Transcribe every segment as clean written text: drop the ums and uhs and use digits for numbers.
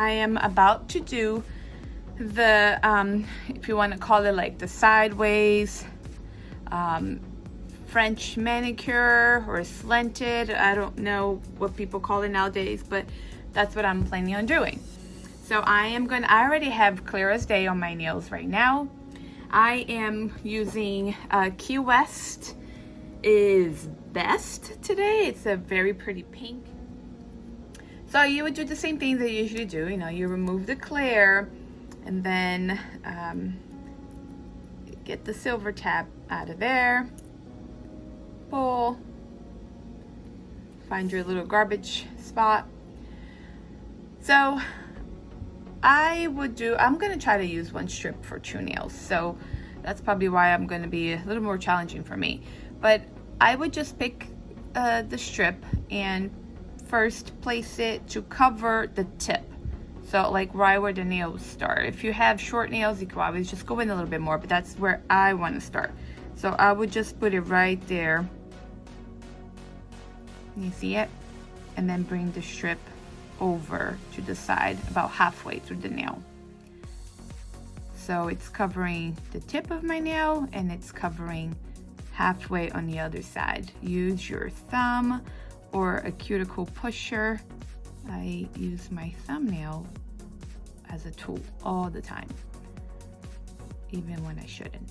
I am about to do the, if you want to call it like the sideways French manicure or slanted. I don't know what people call it nowadays, but that's what I'm planning on doing. So I already have clear as day on my nails right now. I am using Key West is Best today. It's a very pretty pink. So you would do the same thing that you usually do. You know, you remove the clear and then get the silver tab out of there. Pull. Find your little garbage spot. So I'm gonna try to use one strip for 2 nails. So that's probably why I'm gonna be a little more challenging for me. But I would just pick the strip and first place it to cover the tip. So like right where the nails start. If you have short nails, you can always just go in a little bit more, but that's where I want to start. So I would just put it right there. You see it? And then bring the strip over to the side about halfway through the nail. So it's covering the tip of my nail and it's covering halfway on the other side. Use your thumb or a cuticle pusher. I use my thumbnail as a tool all the time, even when I shouldn't.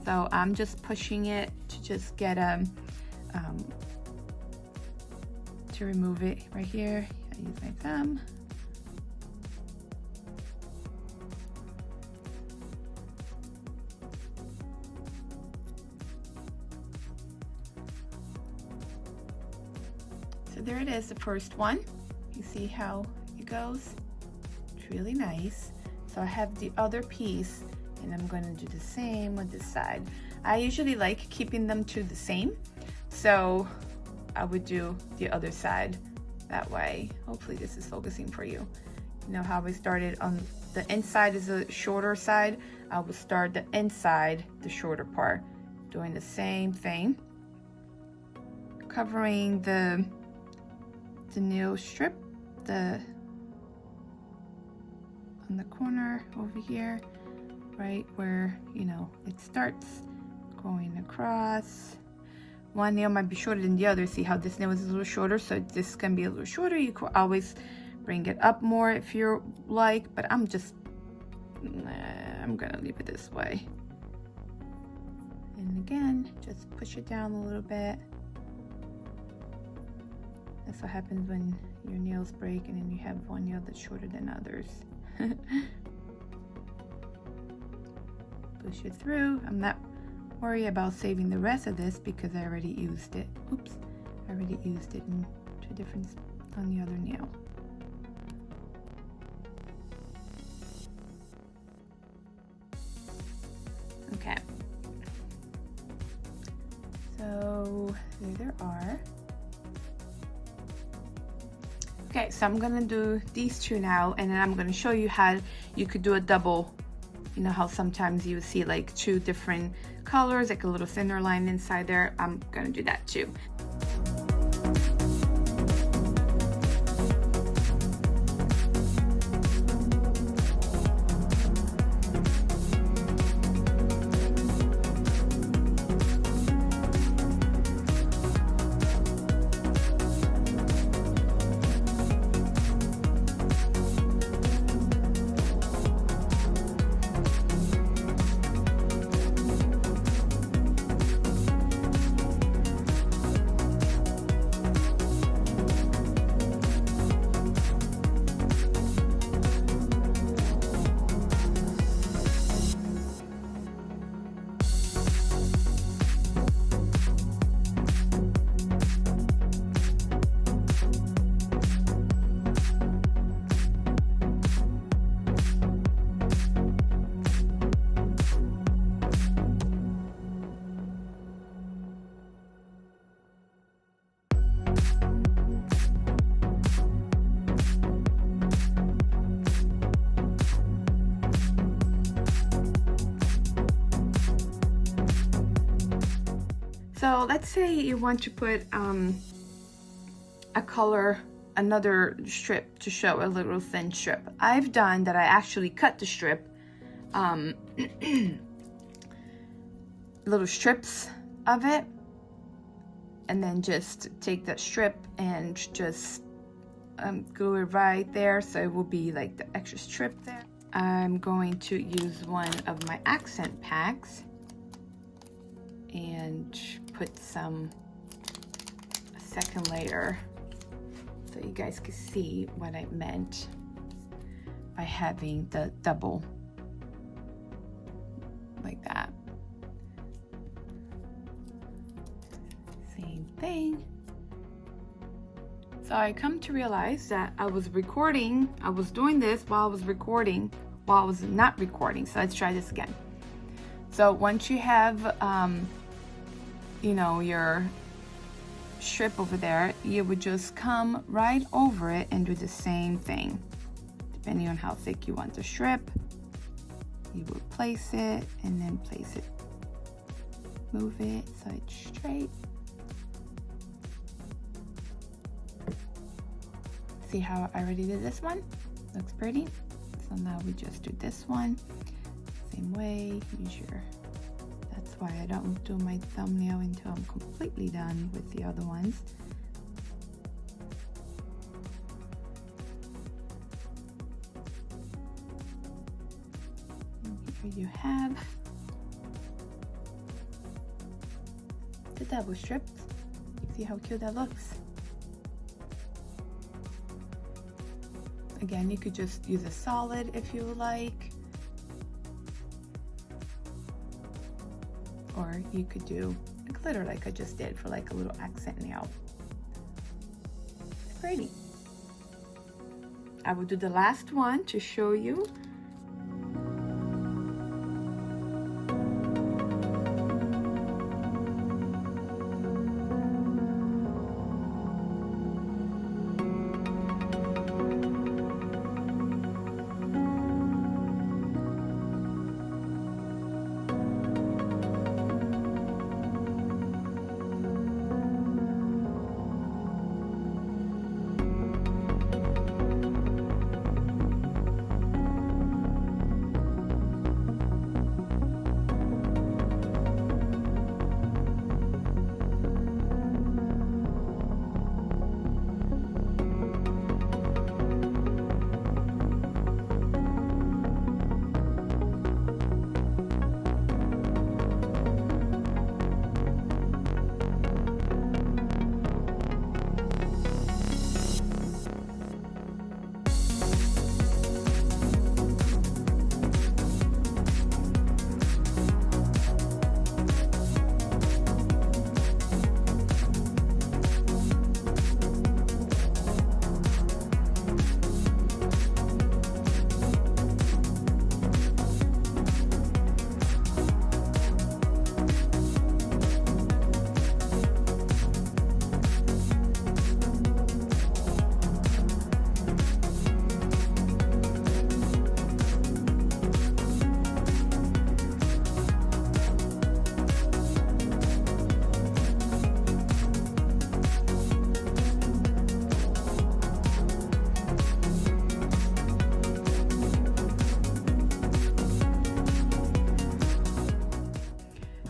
So I'm just pushing it to just get to remove it right here. I use my thumb. So there it is, the first one. You see how it goes? It's really nice. So I have the other piece and I'm going to do the same with this side. I usually like keeping them to the same. So I would do the other side that way. Hopefully this is focusing for you. You know how we started on the inside is the shorter side. I will start the inside, the shorter part, doing the same thing. Covering the nail strip, on the corner over here, right where, you know, it starts going across. One nail might be shorter than the other. See how this nail is a little shorter, so this can be a little shorter. You could always bring it up more if you're like, but I'm gonna leave it this way. And again, just push it down a little bit. That's what happens when your nails break and then you have one nail that's shorter than others. Push it through. I'm not worried about saving the rest of this because I already used it. Oops, I already used it in 2 different on the other nail. Okay. So there are. Okay, so I'm gonna do these 2 now, and then I'm gonna show you how you could do a double. You know how sometimes you see like 2 different colors, like a little thinner line inside there. I'm gonna do that too. So let's say you want to put a color, another strip to show, a little thin strip. I've done that I actually cut the strip, little strips of it, and then just take that strip and just glue it right there, so it will be like the extra strip there. I'm going to use one of my accent packs and put a second layer so you guys can see what I meant by having the double like that. Same thing. So I come to realize that I was doing this while I was recording, while I was not recording. So let's try this again. So once you have, you know, your strip over there, you would just come right over it and do the same thing. Depending on how thick you want the strip, you would place it and then place it, move it so it's straight. See how I already did this one? Looks pretty. So now we just do this one. Same way, that's why I don't do my thumbnail until I'm completely done with the other ones. And here you have the double strips. See how cute that looks? Again, you could just use a solid if you like, or you could do a glitter like I just did for like a little accent nail. It's pretty. I will do the last one to show you.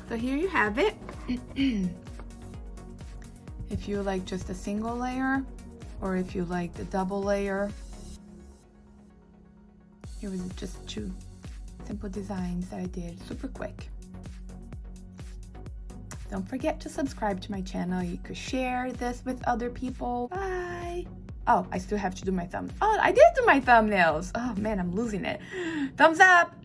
So here you have it. If you like just a single layer, or if you like the double layer, here was just 2 simple designs that I did super quick. Don't forget to subscribe to my channel. You could share this with other people. Bye. Oh, I still have to do my thumb. Oh, I did do my thumbnails. Oh man, I'm losing it. Thumbs up.